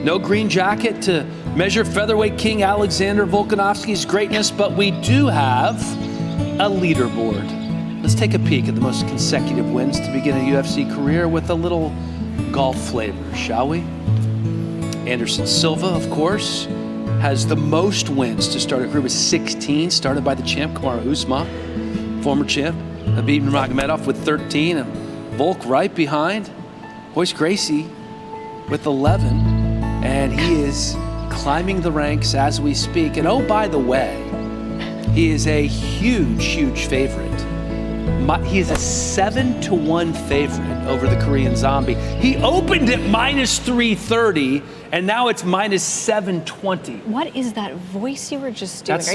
No green jacket to measure featherweight king Alexander Volkanovski's greatness, but we do have a leaderboard. Let's take a peek at the most consecutive wins to begin a UFC career with a little golf flavor, shall we? Anderson Silva, of course, has the most wins to start a career with 16, started by the champ Kamaru Usman, former champ Khabib Nurmagomedov with 13, and Volk right behind. Royce Gracie with 11, and he is climbing the ranks as we speak. And oh, by the way, he is a huge, huge favorite. He is a 7-1 favorite over the Korean Zombie. He opened at minus 330, and now it's minus 720. What is that voice you were just doing? Are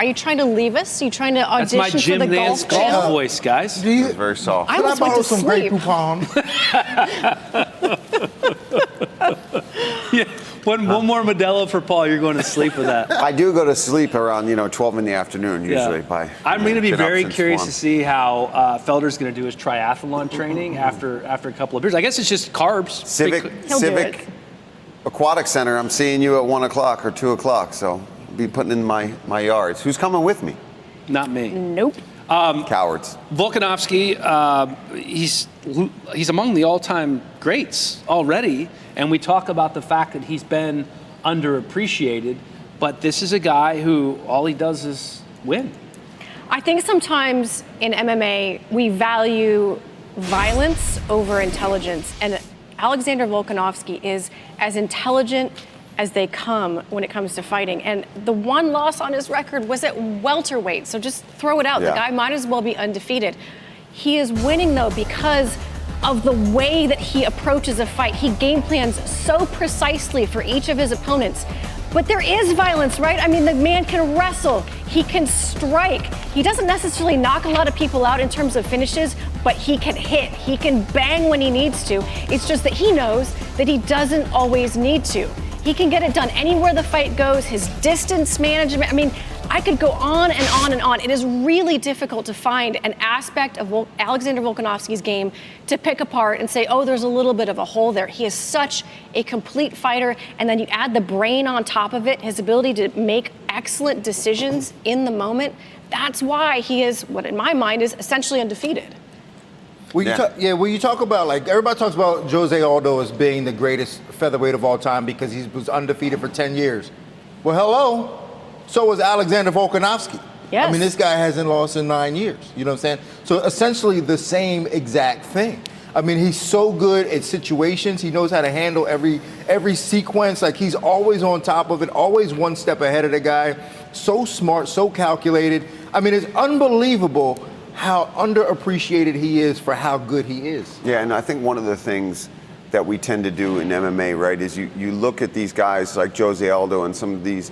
you trying to leave us? Are you trying to audition that's my Jim for the Nance golf voice, guys. It's very soft. I almost went to some sleep. Grey Poupon? Yeah. One more Modelo for Paul. You're going to sleep with that. I do go to sleep around 12 in the afternoon usually. I'm going to be very curious to see how Felder's going to do his triathlon training after a couple of beers. I guess it's just carbs. Civic Aquatic Center. I'm seeing you at 1 o'clock or 2 o'clock, so I'll be putting in my yards. Who's coming with me? Not me. Nope. Cowards. Volkanovski, he's among the all-time greats already, and we talk about the fact that he's been underappreciated, but this is a guy who all he does is win. I think sometimes in MMA we value violence over intelligence, and Alexander Volkanovski is as intelligent as they come when it comes to fighting. And the one loss on his record was at welterweight, so just throw it out. Yeah. The guy might as well be undefeated. He is winning though because of the way that he approaches a fight. He game plans so precisely for each of his opponents. But there is violence, right? I mean, the man can wrestle, he can strike. He doesn't necessarily knock a lot of people out in terms of finishes, but he can hit, he can bang when he needs to. It's just that he knows that he doesn't always need to. He can get it done anywhere the fight goes, his distance management. I mean, I could go on and on and on. It is really difficult to find an aspect of Alexander Volkanovski's game to pick apart and say, oh, there's a little bit of a hole there. He is such a complete fighter, and then you add the brain on top of it, his ability to make excellent decisions in the moment. That's why he is, what in my mind is essentially undefeated. When you talk about, like, everybody talks about Jose Aldo as being the greatest featherweight of all time because he was undefeated for 10 years. Well, hello. So was Alexander Volkanovski. Yes. I mean, this guy hasn't lost in 9 years. You know what I'm saying? So essentially the same exact thing. I mean, he's so good at situations. He knows how to handle every sequence. Like, he's always on top of it, always one step ahead of the guy. So smart, so calculated. I mean, it's unbelievable how underappreciated he is for how good he is. Yeah, and I think one of the things that we tend to do in MMA, right, is you look at these guys like Jose Aldo and some of these,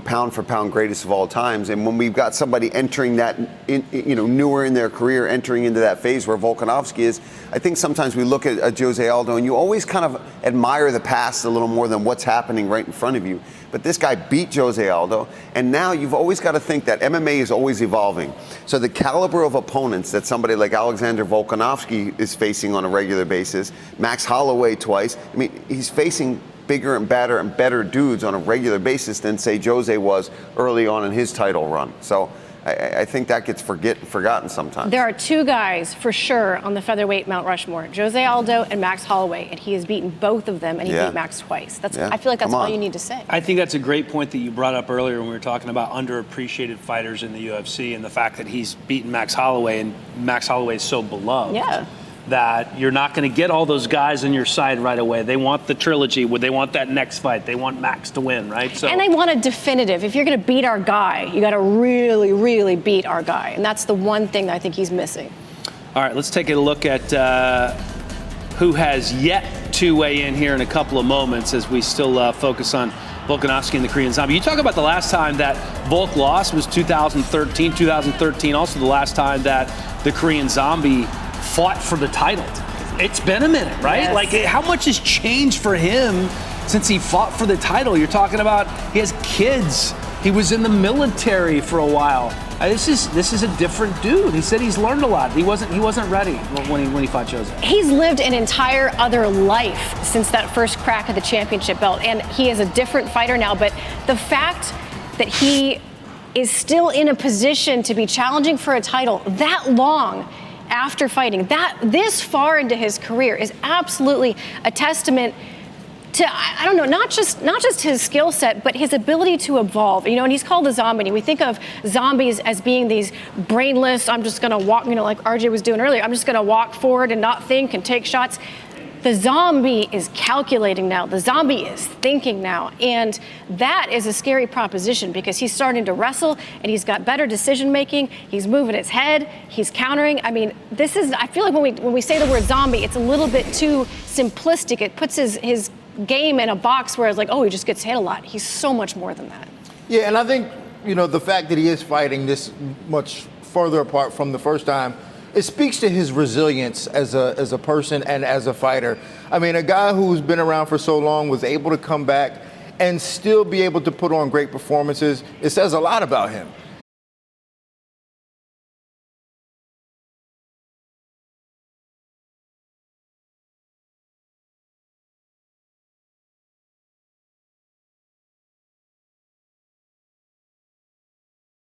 pound for pound greatest of all times. And when we've got somebody entering that, newer in their career, entering into that phase where Volkanovski is, I think sometimes we look at Jose Aldo and you always kind of admire the past a little more than what's happening right in front of you. But this guy beat Jose Aldo, and now you've always got to think that MMA is always evolving. So the caliber of opponents that somebody like Alexander Volkanovski is facing on a regular basis, Max Holloway twice, I mean, he's facing bigger and better dudes on a regular basis than, say, Jose was early on in his title run. So I think that gets forgotten sometimes. There are two guys for sure on the featherweight Mount Rushmore, Jose Aldo and Max Holloway, and he has beaten both of them, and he beat Max twice. I feel like that's all you need to say. I think that's a great point that you brought up earlier when we were talking about underappreciated fighters in the UFC and the fact that he's beaten Max Holloway, and Max Holloway is so beloved. Yeah. That you're not going to get all those guys on your side right away. They want the trilogy. They want that next fight. They want Max to win, right? So, and they want a definitive. If you're going to beat our guy, you got to really, really beat our guy. And that's the one thing that I think he's missing. All right, let's take a look at who has yet to weigh in here in a couple of moments as we still focus on Volkanovski and the Korean Zombie. You talk about the last time that Volk lost was 2013. 2013, also the last time that the Korean Zombie fought for the title. It's been a minute, right? Yes. Like, how much has changed for him since he fought for the title? You're talking about he has kids. He was in the military for a while. This is a different dude. He said he's learned a lot. He wasn't ready when he fought Jose. He's lived an entire other life since that first crack of the championship belt, and he is a different fighter now. But the fact that he is still in a position to be challenging for a title that long after fighting, that this far into his career, is absolutely a testament to, I don't know, not just his skill set, but his ability to evolve. And he's called a zombie. We think of zombies as being these brainless, I'm just gonna walk, like RJ was doing earlier, I'm just gonna walk forward and not think and take shots. The zombie is calculating now. The zombie is thinking now. And that is a scary proposition because he's starting to wrestle and he's got better decision making. He's moving his head. He's countering. I mean, I feel like when we say the word zombie, it's a little bit too simplistic. It puts his game in a box where it's like, oh, he just gets hit a lot. He's so much more than that. Yeah, and I think, the fact that he is fighting this much further apart from the first time, it speaks to his resilience as a person and as a fighter. I mean, a guy who's been around for so long was able to come back and still be able to put on great performances. It says a lot about him.